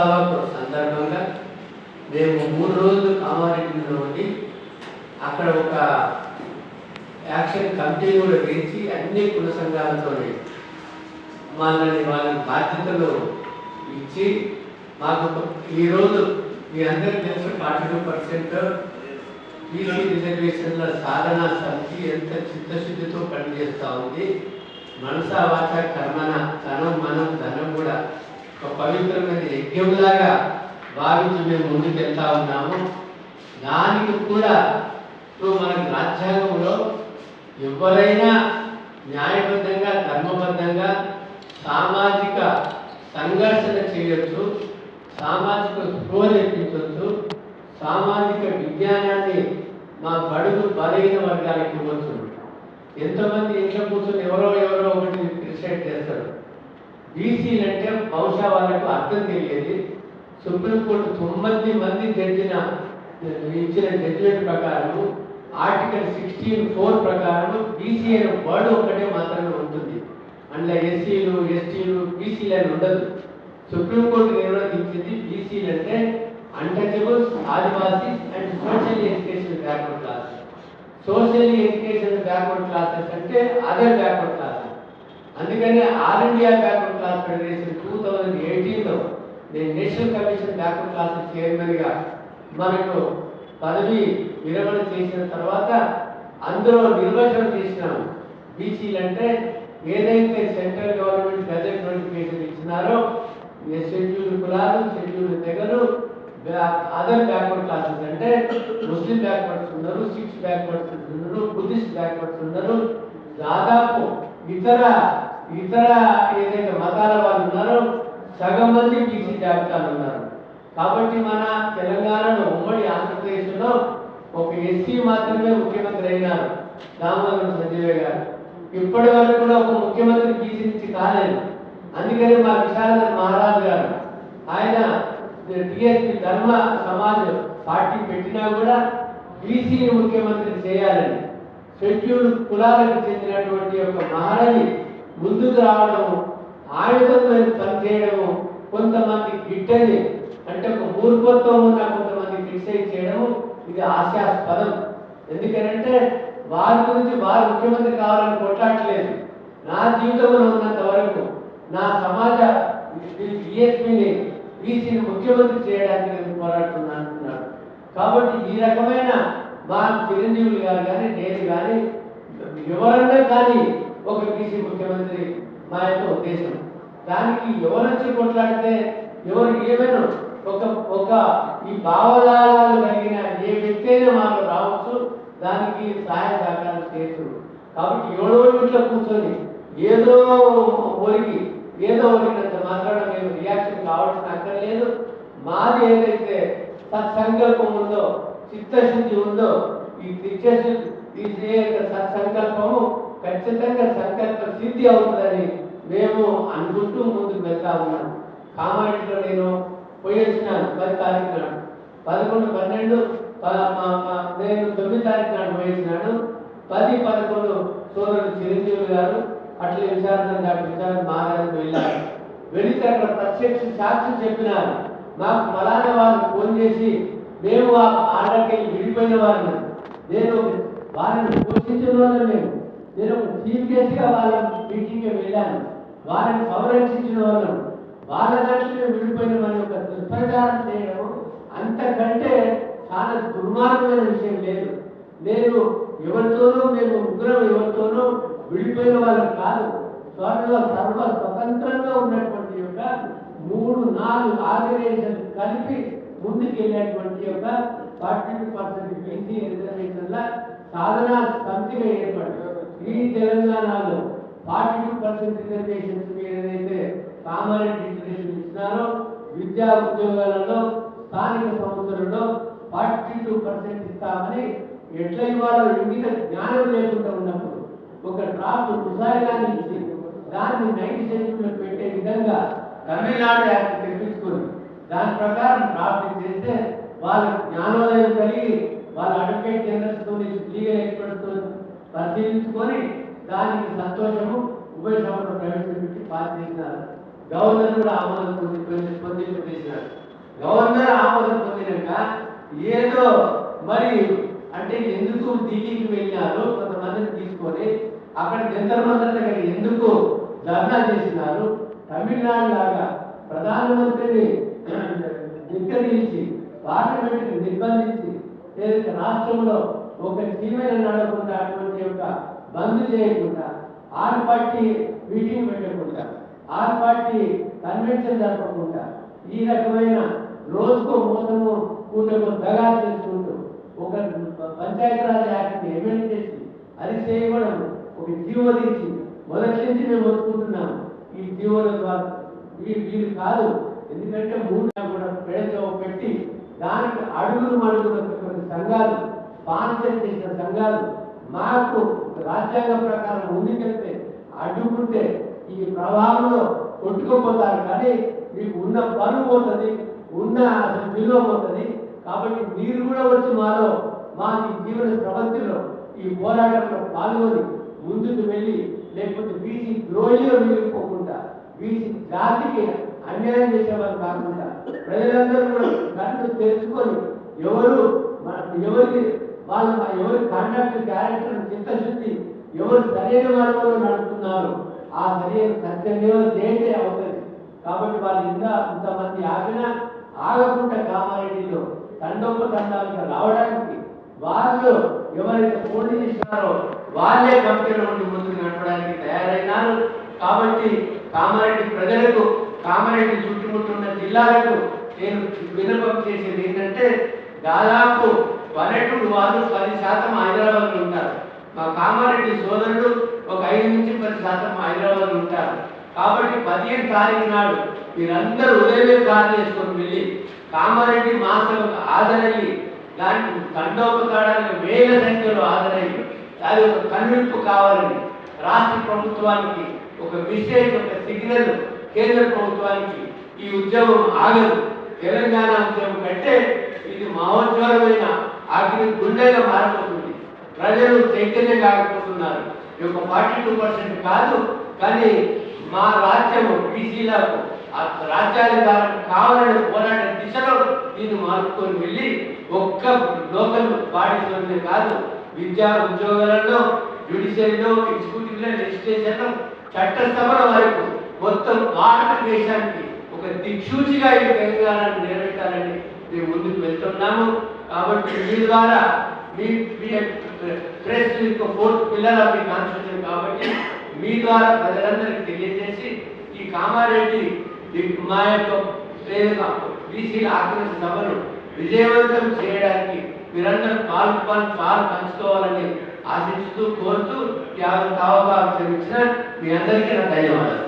సభకు సందర్భంగా మేము 3 రోజులు కామారెడ్డిలో ఉండి అక్కడ ఒక యాక్షన్ కమిటీ కూడా వేసి అన్ని కుల సంఘాలతో వాళ్ళని వాళ్ళ బాధ్యతలు ఇచ్చి మాకు ఈరోజు మీ అందరికీ తెలుసు 42% బీసీ రిజర్వేషన్ల సాధనా సమితి ఎంత చిత్తశుద్ధితో పనిచేస్తూ ఉంది. మనసా వాచ కర్మన తనం మనం ధనం కూడా ఒక పవిత్రమైన యజ్ఞంలాగా భావించి మేము ముందుకు వెళ్తా ఉన్నాము. దానికి కూడా ఇప్పుడు మనకు రాజ్యాంగంలో ఎవరైనా న్యాయబద్ధంగా ధర్మబద్ధంగా సామాజిక సంఘర్షణ చేయొచ్చు, సామాజిక స్పృహ తెప్పించవచ్చు, సామాజిక విజ్ఞానాన్ని మా బడుగు బలహీన వర్గాలకు ఇవ్వచ్చు. ఎంతోమంది ఇంట్లో కూర్చొని ఎవరో ఒకటి క్రిటిసైజ్ చేస్తారు. బీసీలు అంటే బహుశా వాళ్ళకు అర్థం తెలియదు. సుప్రీంకోర్టు 9 మంది ఇచ్చిన జడ్జిమెంట్ ప్రకారం ఆర్టికల్ 16(4) ప్రకారం బీసీ అనే వర్డ్ ఒకటే మాత్రమే ఉంటుంది. అందులో ఎస్సీలు ఎస్టీలు బీసీలు అని ఉండదు. సుప్రీంకోర్టు నిర్వహించింది బీసీలు అంటే untouchables, Adivasis and social education backward classes. Social education backward classes అంటే అదర్ బ్యాక్వర్డ్ క్లాసెస్. అందుకని all India backward class federation 2018లో నేను నేషనల్ కమిషన్ బ్యాక్వర్డ్ క్లాసెస్ చైర్మన్గా మనకు పదవి విరమణ చేసిన తర్వాత అందులో నిర్వచన చేసినాము. బీసీలు అంటే ఏదైతే సెంట్రల్ గవర్నమెంట్ గజెట్ నోటిఫికేషన్ ఇచ్చినారో షెడ్యూల్డ్ కులాలు, షెడ్యూల్డ్ తెగలు, అదర్ బ్యాక్వర్డ్ క్లాసెస్ అంటే ముస్లిం బ్యాక్వర్డ్స్ ఉన్నారు, సిక్స్ బ్యాక్వర్డ్స్ ఉన్నారు, బుద్ధిస్ట్ బ్యాక్వర్డ్స్ ఉన్నారు, దాదాపు ఇతర ఏదైతే మతాల వాళ్ళు ఉన్నారో సగం మంది బీసీ జాబితాలు ఉన్నారు. కాబట్టి మన తెలంగాణలో ఉమ్మడి ఆంధ్రప్రదేశ్లో ఒక ఎస్సీ మాత్రమే ముఖ్యమంత్రి అయినారు, దామోదరం సంజయ్ గారు. ఇప్పటి వరకు కూడా ఒక ముఖ్యమంత్రి బీసీ నుంచి కాలేదు. అందుకని మా విశాలధర్ మహారాజ్ గారు ఆయన టిఎస్పి ధర్మ సమాజ్ పార్టీ పెట్టినా కూడా బీసీని ముఖ్యమంత్రి చేయాలని షెడ్యూల్డ్ కులాలకు చెందినటువంటి ఒక మహారాజు ముందుకు రావడము, ఆయుధంలో పనిచేయడము, కొంతమంది గిట్టని అంటే ఒక మూర్ఖత్వం ఉన్న కొంతమంది క్రిటిసైజ్ చేయడము ఇది హాస్యాస్పదం. ఎందుకంటే వారి గురించి వారు ముఖ్యమంత్రి కావాలని కొట్లాడలేదు. నా జీవితంలో ఉన్నంత వరకు నా సమాజ బిఎస్పీని బీసీని ముఖ్యమంత్రి చేయడానికి నేను పోరాడుతున్నా అంటున్నాడు. కాబట్టి ఈ రకమైన మా చిరంజీవులు గారు కానీ నేను కానీ ఎవరన్నా కానీ ఒక బీసీ ముఖ్యమంత్రి మా యొక్క ఉద్దేశం. దానికి ఎవరొచ్చి కొట్లాడితే ఎవరు ఏమైనా ఒక ఈ భావజాలాలు కలిగిన ఏ వ్యక్తి అయినా మాకు రావచ్చు, దానికి సహాయ సహకారం చేయొచ్చు. కాబట్టి ఎవరో ఇంట్లో కూర్చొని ఏదో ఒరిగినంత మాత్రాన మేము రియాక్షన్ కావాల్సిన అక్కర్లేదు. మాది ఏదైతే సత్సంకల్పం ఉందో, చిత్తశుద్ధి ఉందో, ఈ సత్సంకల్పము ఖచ్చితంగా సంకల్ప సిద్ధి అవుతుందని మేము అనుకుంటూ ముందుకు వెళ్తా ఉన్నాం. కామారెడ్డిలో నేను పోయి వచ్చినాను 10 తారీఖు నాడు, 11, 12 నేను 9 తారీఖు నాడు పోయి వచ్చినాను. 10, 11 సోదరుడు చిరంజీవి గారు అట్లే విశారద మహారాజు వెళ్ళారు. వెళితే అక్కడ ప్రత్యక్ష సాక్షి చెప్పినారు. మాకు ఫలానా వారు ఫోన్ చేసి మేము ఆ ఆర్డర్కి విడిపోయిన వారిని, నేను వారిని పోషించిన వాళ్ళని, నేను ఒక చీఫ్ గెస్ట్గా వాళ్ళ మీటింగ్కి వెళ్ళాను, వారిని సంరక్షించిన వాళ్ళం, వాళ్ళ దాంట్లో విడిపోయిన వారి యొక్క దుష్ప్రచారం చేయడం అంతకంటే చాలా దుర్మార్గమైన విషయం లేదు. నేను ఎవరితోనూ మేము ముగ్గురం ఎవరితోనూ విడిపోయిన వాళ్ళం కాదు. త్వరలో సర్వ స్వతంత్రంగా ఉన్నటువంటి యొక్క 3-4 ఆర్గనైజేషన్ కలిపి ముందుకు వెళ్ళేటువంటి యొక్క 42% బీసీ రిజర్వేషన్ల సాధనా సమితిగా ఏర్పడి ఈ తెలంగాణలో 42% రిజర్వేషన్స్ ఏదైతే కామారెడ్డి రిజర్వేషన్ ఇచ్చినారో విద్యా ఉద్యోగాలలో స్థానిక సంస్థలలో 42% ఇస్తామని ఎట్లా ఇవ్వాలో ఇంగిత జ్ఞానం లేకుండా ఉన్నప్పుడు ఒక డ్రాఫ్ట్ ముసాయిదాన్ని ఇచ్చి దాన్ని 90 సెంచురీలో పెట్టే విధంగా తమిళనాడు యాక్ట్ తెప్పించుకొని దాని ప్రకారం డ్రాఫ్ట్ చేస్తే వాళ్ళ జ్ఞానోదయం కలిగి వాళ్ళ అడ్వకేట్ జనరల్స్తో లీగల్ ఎక్స్పర్ట్స్తో పరిశీలించుకొని దానికి సంతోషము ఉభయ సభలో ప్రవేశపెట్టి పాస్ చేసినారు. గవర్నర్ కూడా ఆమోదం పొందింపు చేసినారు. గవర్నర్ ఆమోదం పొందినాక ఏదో మరి అంటే ఎందుకు ఢిల్లీకి వెళ్ళినారు కొంతమందిని తీసుకొని అక్కడ జంతర్ మంతర్ దగ్గర ఎందుకు ధర్నా చేసినారు? తమిళనాడు లాగా ప్రధానమంత్రిని నిగ్గదీసి పార్లమెంట్ని నిర్బంధించి ఏదైతే రాష్ట్రంలో ఒక జీవన నడవకుండా అటువంటి యొక్క బంద్ చేయకుండా ఆల్ పార్టీ మీటింగ్ పెట్టకుండా ఆల్ పార్టీ కన్వెన్షన్ జరపకుండా ఈ రకమైన రోజుకో మోసము కూటమి దగా చేసుకుంటూ ఒక పంచాయతీరాజ్ యాక్ట్ని అమెండ్ చేసి అది చేయడం ఒక జీవో తీసి మొదటి నుంచి మేము ఒప్పుకుంటున్నాము. ఈ జీవోల ద్వారా వీళ్ళు కాదు, ఎందుకంటే మూడు కూడా పేడతో పెట్టి దానికి అడుగులు కొన్ని సంఘాలు స్పాన్సర్ చేసిన సంఘాలు మాకు రాజ్యాంగ ప్రకారం ముందుకెళ్తే అడ్డుకుంటే ఈ ప్రవాహంలో కొట్టుకుపోతారు. కానీ మీకు ఉన్న పరువు పోతుంది, ఉన్న అసలు విలువ పోతుంది. కాబట్టి మీరు కూడా వచ్చి మాలో మా ఈ జీవన ప్రపంచంలో ఈ పోరాటంలో పాల్గొని ముందుకు వెళ్ళి లేకపోతే బీసీ ద్రోహిలో మిగిలిపోకుండా బీసీ జాతికి అన్యాయం చేసేవారు కాకుండా ప్రజలందరూ కూడా కళ్ళు తెలుసుకొని ఎవరి కాంట్రాక్ట్ క్యారెక్టర్ చిత్తశుద్ధి ఎవరు సరైన మార్గంలో నడుపుతున్నారు ఆ సరైన సత్యం చేస్తే అవుతుంది. కాబట్టి వాళ్ళు ఇంతమంది ఆగకుండా కామారెడ్డిలో తండోపతండాలుగా రావడానికి వాళ్ళు ఎవరైతే పోటీ చేస్తున్నారో వాళ్ళే కంపెనీలో ఉండి ముందుకు నడపడానికి తయారైనారు. కాబట్టి కామారెడ్డి ప్రజలకు కామారెడ్డి చుట్టుముట్టున్న జిల్లాలకు నేను విన్నపం చేసేది ఏంటంటే దాదాపు పల్లెటూరు వాళ్ళు 10% హైదరాబాద్లో ఉంటారు. మా కామారెడ్డి సోదరుడు ఒక 5 నుంచి 10% హైదరాబాద్లో ఉంటారు. కాబట్టి 15 తారీఖు నాడు మీరందరూ ఉదయమే కారు చేసుకొని వెళ్ళి కామారెడ్డి మాసంలో హాజరయ్యి దానికి తండోపతాడానికి వేల సంఖ్యలో హాజరయ్యి అది ఒక కనువిప్పు కావాలని రాష్ట్ర ప్రభుత్వానికి ఒక విశేష ఒక సిగ్నల్ కేంద్ర ప్రభుత్వానికి ఈ ఉద్యమం ఆగదు. తెలంగాణ ఉద్యమం కంటే ఇది మహోజ్వలమైన అగ్ని గుండెగా మారిపోతుంది. ప్రజలు చైతన్యం కాకపోతున్నారు. ఈ యొక్క 42% కాదు, కానీ మా రాజ్యము బీసీలకు రాజ్యాధికారం కావాలని పోరాట దిశలో దీన్ని మార్చుకొని వెళ్ళి ఒక్క లోకల్ బాడీస్లోనే కాదు, విద్యా ఉద్యోగాలలో, జ్యుడిషియరీలో, ఎగ్జిక్యూటివ్లో, లెజిస్లేచర్లో, చట్టసభల వరకు మొత్తం భారతదేశానికి ఒక దిక్సూచిగా ఈ తెలంగాణను నిలబెట్టాలని మేము ముందుకు వెళ్తున్నాము. కాబట్టి మీ ద్వారా మీ press 4th pillar of the constitution కాబట్టి మీ ద్వారా ప్రజలందరికీ తెలియజేసి ఈ కామారెడ్డి మా యొక్క బీసీల ఆక్రోశ సభను విజయవంతం చేయడానికి మీరందరూ పాలు పంచుకోవాలని ఆశిస్తూ కోరుతూ అవకాశం ఇచ్చిన మీ అందరికీ నా ధన్యవాదాలు.